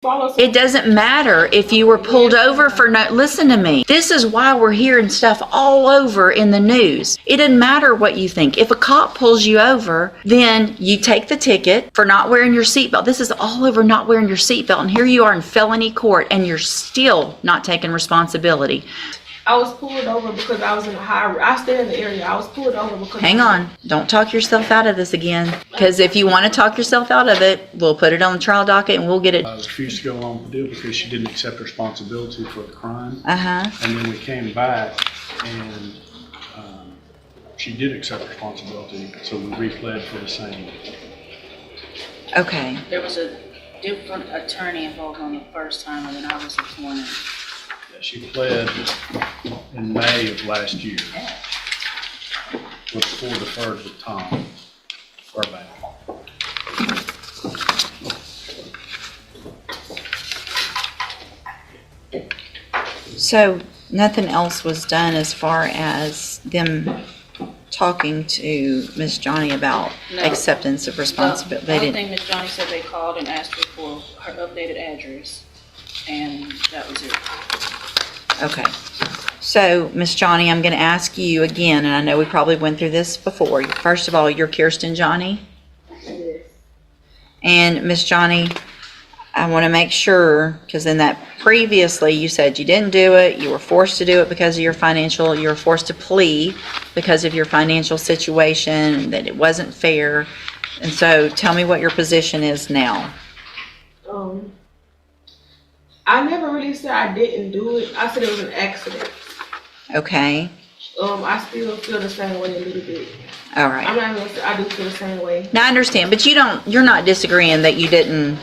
It doesn't matter if you were pulled over for no, listen to me. This is why we're hearing stuff all over in the news. It doesn't matter what you think. If a cop pulls you over, then you take the ticket for not wearing your seatbelt. This is all over not wearing your seatbelt. And here you are in felony court and you're still not taking responsibility. I was pulled over because I was in a I stay in the area. I was pulled over because... Hang on. Don't talk yourself out of this again. Because if you want to talk yourself out of it, we'll put it on the trial docket and we'll get it. I refused to go along with the deal because she didn't accept responsibility for the crime. Uh-huh. And then we came back and she did accept responsibility, so we repled for the same. Okay. There was a different attorney involved on the first time and then I was appointed. She pled in May of last year. Was full deferred with Tom Burbank. So nothing else was done as far as them talking to Miss Johnny about acceptance of responsibility. The only thing Miss Johnny said, they called and asked her for her updated address, and that was it. Okay. So, Miss Johnny, I'm going to ask you again, and I know we probably went through this before. First of all, you're Kirsten Johnny? Yes. And Miss Johnny, I want to make sure, because in that previously you said you didn't do it, you were forced to do it because of your financial, you were forced to plea because of your financial situation, and that it wasn't fair. And so tell me what your position is now. I never really said I didn't do it. I said it was an accident. Okay. I still feel the same way a little bit. All right. I'm not gonna say I do feel the same way. Now I understand, but you're not disagreeing that you didn't.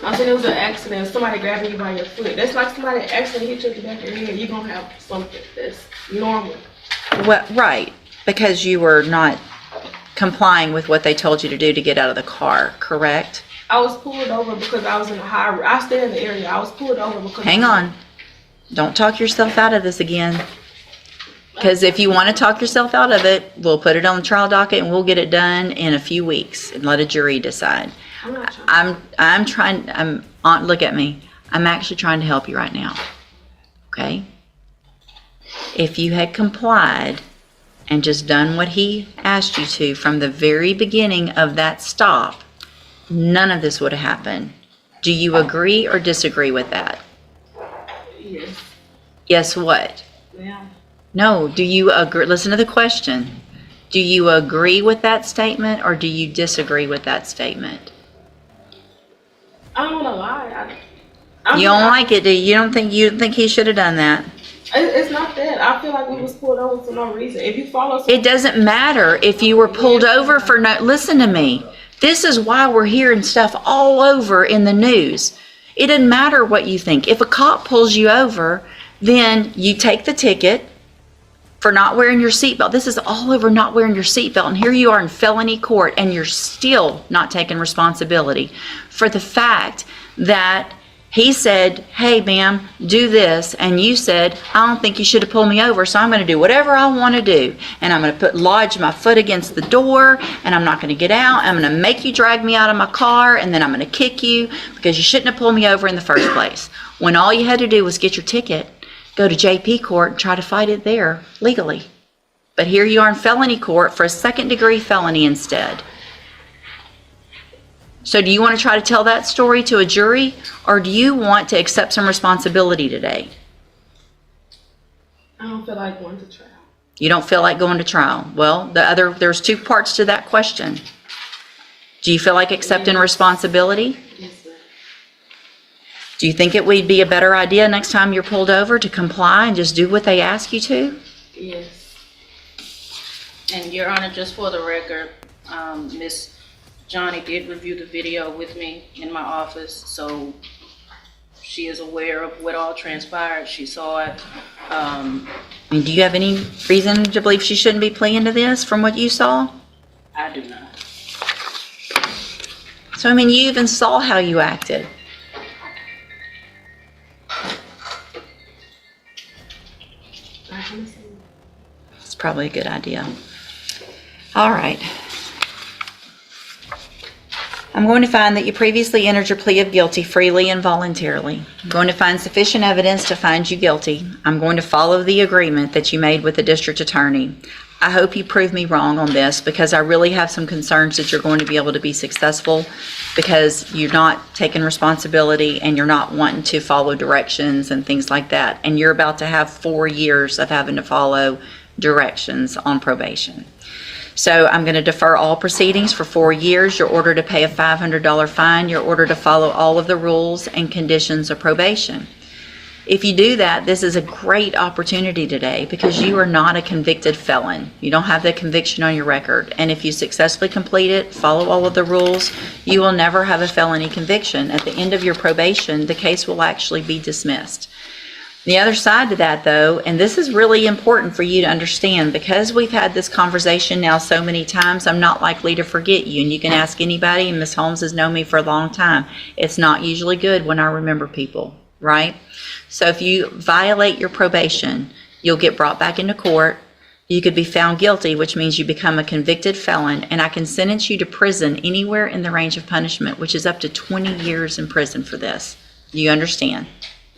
I said it was an accident. Somebody grabbing you by your foot. That's like somebody accidentally hit you in the back of your head. You're gonna have something that's normal. Well, right, because you were not complying with what they told you to do to get out of the car, correct? I was pulled over because I was in a I stay in the area. I was pulled over because... Hang on. Don't talk yourself out of this again. Because if you want to talk yourself out of it, we'll put it on the trial docket and we'll get it done in a few weeks and let a jury decide. I'm trying, look at me. I'm actually trying to help you right now. Okay? If you had complied and just done what he asked you to from the very beginning of that stop, none of this would have happened. Do you agree or disagree with that? Yes. Yes, what? Yeah. No, do you agree? Listen to the question. Do you agree with that statement or do you disagree with that statement? I don't want to lie. You don't like it, do you? You don't think he should have done that? It's not that. I feel like we was pulled over for no reason. If you follow... It doesn't matter if you were pulled over for no... Listen to me. This is why we're hearing stuff all over in the news. It doesn't matter what you think. If a cop pulls you over, then you take the ticket for not wearing your seatbelt. This is all over not wearing your seatbelt. And here you are in felony court and you're still not taking responsibility for the fact that he said, hey, ma'am, do this. And you said, I don't think you should have pulled me over, so I'm going to do whatever I want to do. And I'm going to lodge my foot against the door, and I'm not going to get out. I'm going to make you drag me out of my car, and then I'm going to kick you because you shouldn't have pulled me over in the first place. When all you had to do was get your ticket, go to JP court, and try to fight it there legally. But here you are in felony court for a second-degree felony instead. So do you want to try to tell that story to a jury, or do you want to accept some responsibility today? I don't feel like going to trial. You don't feel like going to trial. Well, there's two parts to that question. Do you feel like accepting responsibility? Yes, sir. Do you think it would be a better idea next time you're pulled over to comply and just do what they ask you to? Yes. And Your Honor, just for the record, Miss Johnny did review the video with me in my office, so she is aware of what all transpired. She saw it. Do you have any reason to believe she shouldn't be pleading to this from what you saw? I do not. So, you even saw how you acted. It's probably a good idea. All right. I'm going to find that you previously entered your plea of guilty freely and voluntarily. I'm going to find sufficient evidence to find you guilty. I'm going to follow the agreement that you made with the district attorney. I hope you prove me wrong on this because I really have some concerns that you're going to be able to be successful because you're not taking responsibility and you're not wanting to follow directions and things like that. And you're about to have 4 years of having to follow directions on probation. So I'm going to defer all proceedings for 4 years. You're ordered to pay a $500 fine. You're ordered to follow all of the rules and conditions of probation. If you do that, this is a great opportunity today because you are not a convicted felon. You don't have that conviction on your record. And if you successfully complete it, follow all of the rules, you will never have a felony conviction. At the end of your probation, the case will actually be dismissed. The other side to that, though, and this is really important for you to understand, because we've had this conversation now so many times, I'm not likely to forget you. And you can ask anybody, and Ms. Holmes has known me for a long time. It's not usually good when I remember people, right? So if you violate your probation, you'll get brought back into court. You could be found guilty, which means you become a convicted felon, and I can sentence you to prison anywhere in the range of punishment, which is up to 20 years in prison for this. You understand?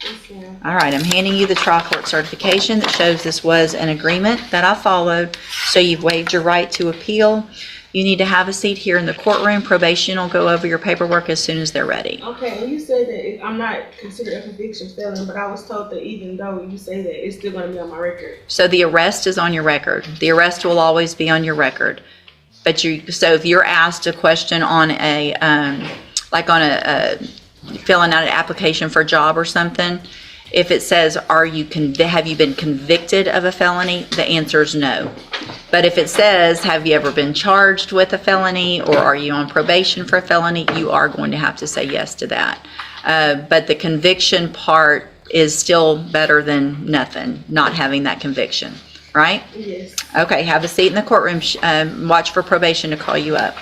Yes, ma'am. All right, I'm handing you the trial court certification that shows this was an agreement that I followed, so you've waived your right to appeal. You need to have a seat here in the courtroom. Probation will go over your paperwork as soon as they're ready. Okay, and you said that I'm not considered a conviction felon, but I was told that even though you say that, it's still going to be on my record. So the arrest is on your record. The arrest will always be on your record. But so if you're asked a question on filling out an application for a job or something, if it says, have you been convicted of a felony? The answer is no. But if it says, have you ever been charged with a felony or are you on probation for a felony? You are going to have to say yes to that. But the conviction part is still better than nothing, not having that conviction, right? Yes. Okay, have a seat in the courtroom. Watch for probation to call you up.